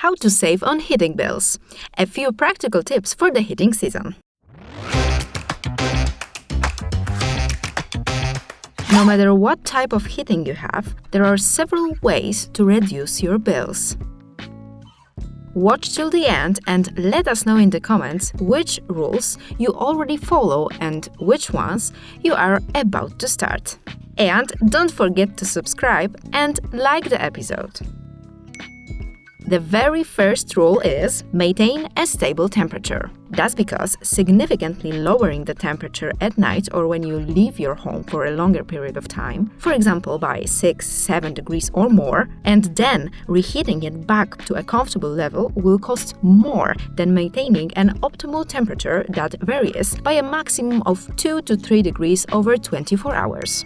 how to save on heating bills. A few practical tips for the heating season. No matter what type of heating you have, there are several ways to reduce your bills. Watch till the end and let us know in the comments which rules you already follow and which ones you are about to start. And don't forget to subscribe and like the episode. The very first rule is maintain a stable temperature. That's because significantly lowering the temperature at night or when you leave your home for a longer period of time, for example by 6-7 degrees or more, and then reheating it back to a comfortable level will cost more than maintaining an optimal temperature that varies by a maximum of 2 to 3 degrees over 24 hours.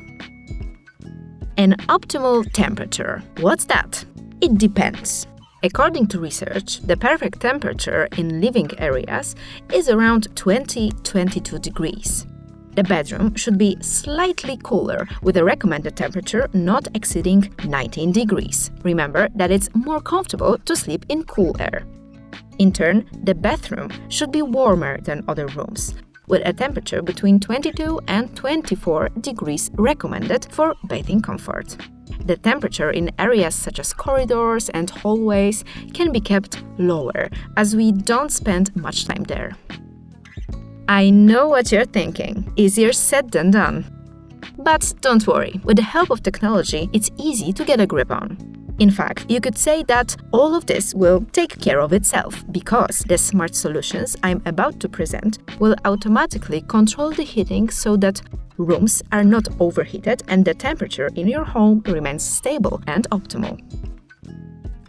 An optimal temperature. What's that? It depends. According to research, the perfect temperature in living areas is around 20-22 degrees. The bedroom should be slightly cooler, with a recommended temperature not exceeding 19 degrees. Remember that it's more comfortable to sleep in cool air. In turn, the bathroom should be warmer than other rooms, with a temperature between 22 and 24 degrees recommended for bathing comfort. The temperature in areas such as corridors and hallways can be kept lower, as we don't spend much time there. I know what you're thinking. Easier said than done. But don't worry, with the help of technology, it's easy to get a grip on. In fact, you could say that all of this will take care of itself, because the smart solutions I'm about to present will automatically control the heating so that rooms are not overheated and the temperature in your home remains stable and optimal.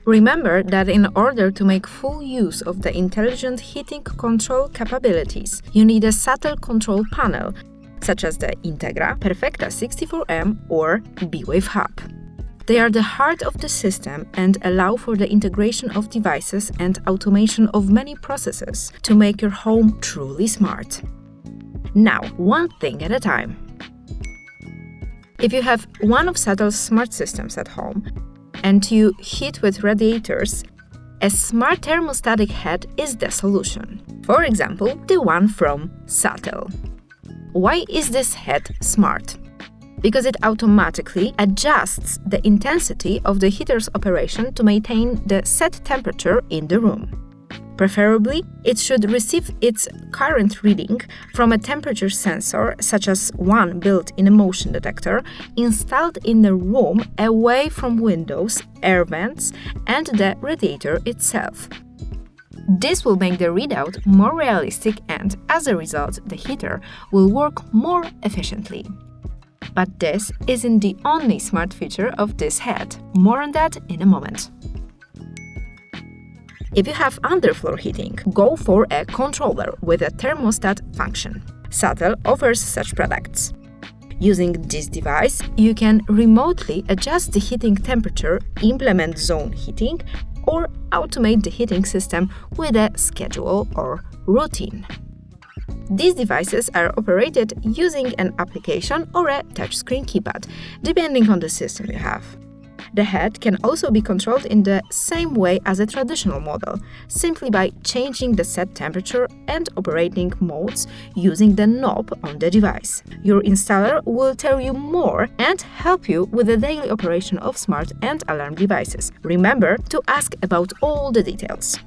Remember that in order to make full use of the intelligent heating control capabilities, you need a SATEL control panel, such as the Integra, Perfecta 64M or B-Wave Hub. They are the heart of the system and allow for the integration of devices and automation of many processes to make your home truly smart. Now, one thing at a time. If you have one of SATEL's smart systems at home and you heat with radiators, a smart thermostatic head is the solution. For example, the one from SATEL. Why is this head smart? Because it automatically adjusts the intensity of the heater's operation to maintain the set temperature in the room. Preferably, it should receive its current reading from a temperature sensor, such as one built in a motion detector, installed in the room away from windows, air vents, and the radiator itself. This will make the readout more realistic and, as a result, the heater will work more efficiently. But this isn't the only smart feature of this head. More on that in a moment. If you have underfloor heating, go for a controller with a thermostat function. SATEL offers such products. Using this device, you can remotely adjust the heating temperature, implement zone heating, or automate the heating system with a schedule or routine. These devices are operated using an application or a touchscreen keypad, depending on the system you have. The head can also be controlled in the same way as a traditional model, simply by changing the set temperature and operating modes using the knob on the device. Your installer will tell you more and help you with the daily operation of smart and alarm devices. Remember to ask about all the details.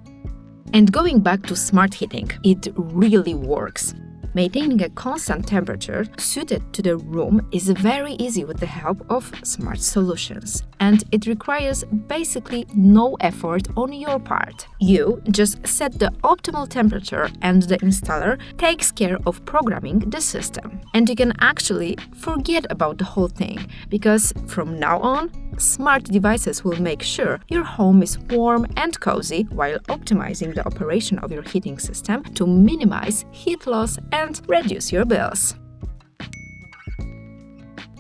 And going back to smart heating, it really works. Maintaining a constant temperature suited to the room is very easy with the help of smart solutions, and it requires basically no effort on your part. You just set the optimal temperature and the installer takes care of programming the system. And you can actually forget about the whole thing, because from now on, smart devices will make sure your home is warm and cozy while optimizing the operation of your heating system to minimize heat loss and reduce your bills.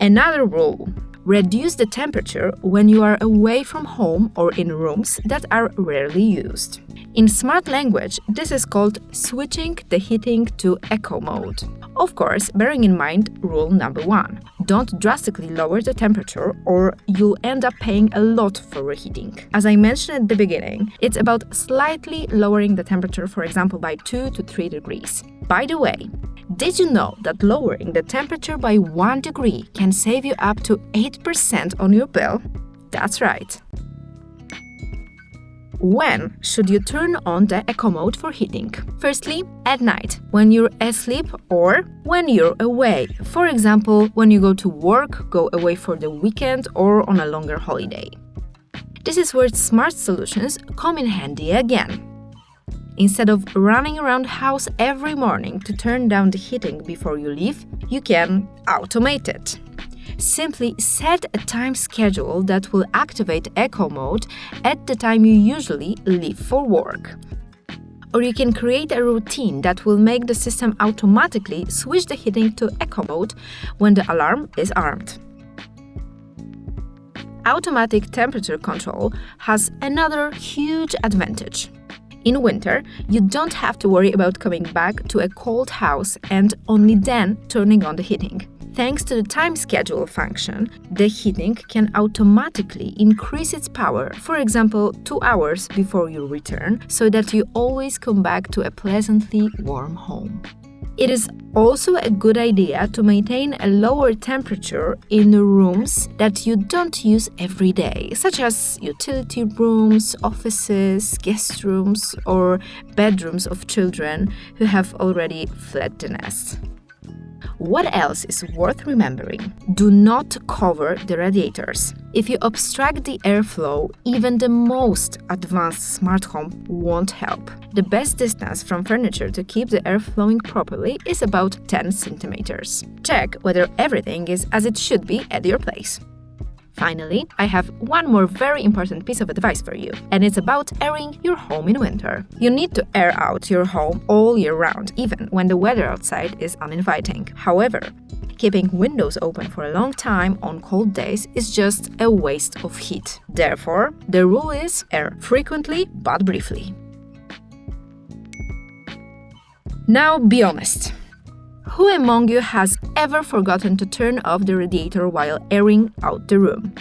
Another rule: reduce the temperature when you are away from home or in rooms that are rarely used. In smart language, this is called switching the heating to eco mode. Of course, bearing in mind rule number 1. Don't drastically lower the temperature or you'll end up paying a lot for reheating. As I mentioned at the beginning, it's about slightly lowering the temperature, for example, by 2 to 3 degrees. By the way, did you know that lowering the temperature by 1 degree can save you up to 8% on your bill? That's right. When should you turn on the eco mode for heating? Firstly, at night, when you're asleep or when you're away. For example, when you go to work, go away for the weekend or on a longer holiday. This is where smart solutions come in handy again. Instead of running around the house every morning to turn down the heating before you leave, you can automate it. Simply set a time schedule that will activate eco mode at the time you usually leave for work. Or you can create a routine that will make the system automatically switch the heating to eco mode when the alarm is armed. Automatic temperature control has another huge advantage. In winter, you don't have to worry about coming back to a cold house and only then turning on the heating. Thanks to the time schedule function, the heating can automatically increase its power, for example, 2 hours before you return, so that you always come back to a pleasantly warm home. It is also a good idea to maintain a lower temperature in rooms that you don't use every day, such as utility rooms, offices, guest rooms, or bedrooms of children who have already fled the nest. What else is worth remembering? Do not cover the radiators. If you obstruct the airflow, even the most advanced smart home won't help. The best distance from furniture to keep the air flowing properly is about 10 centimeters. Check whether everything is as it should be at your place. Finally, I have one more very important piece of advice for you, and it's about airing your home in winter. You need to air out your home all year round, even when the weather outside is uninviting. However, keeping windows open for a long time on cold days is just a waste of heat. Therefore, the rule is air frequently but briefly. Now be honest. Who among you has ever forgotten to turn off the radiator while airing out the room?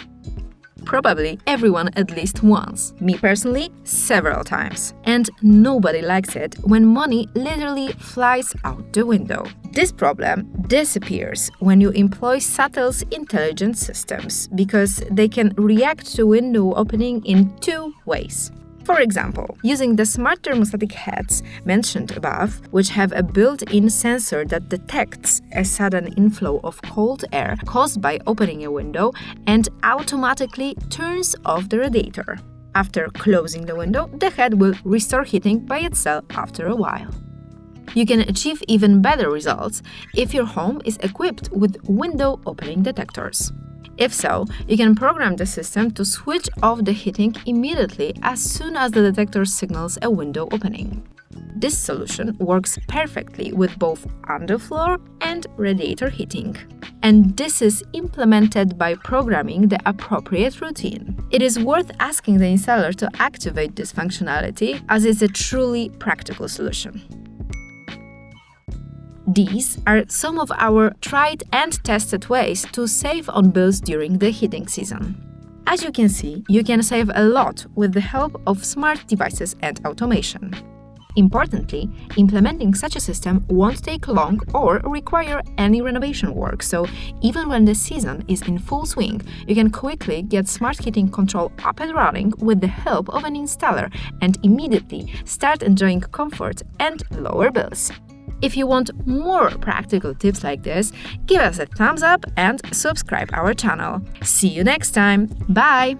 Probably everyone at least once. Me personally, several times. And nobody likes it when money literally flies out the window. This problem disappears when you employ SATEL's intelligent systems because they can react to window opening in 2 ways. For example, using the smart thermostatic heads mentioned above, which have a built-in sensor that detects a sudden inflow of cold air caused by opening a window and automatically turns off the radiator. After closing the window, the head will restore heating by itself after a while. You can achieve even better results if your home is equipped with window opening detectors. If so, you can program the system to switch off the heating immediately as soon as the detector signals a window opening. This solution works perfectly with both underfloor and radiator heating. And this is implemented by programming the appropriate routine. It is worth asking the installer to activate this functionality, as it's a truly practical solution. These are some of our tried and tested ways to save on bills during the heating season. As you can see, you can save a lot with the help of smart devices and automation. Importantly, implementing such a system won't take long or require any renovation work, so even when the season is in full swing, you can quickly get smart heating control up and running with the help of an installer and immediately start enjoying comfort and lower bills. If you want more practical tips like this, give us a thumbs up and subscribe our channel. See you next time. Bye!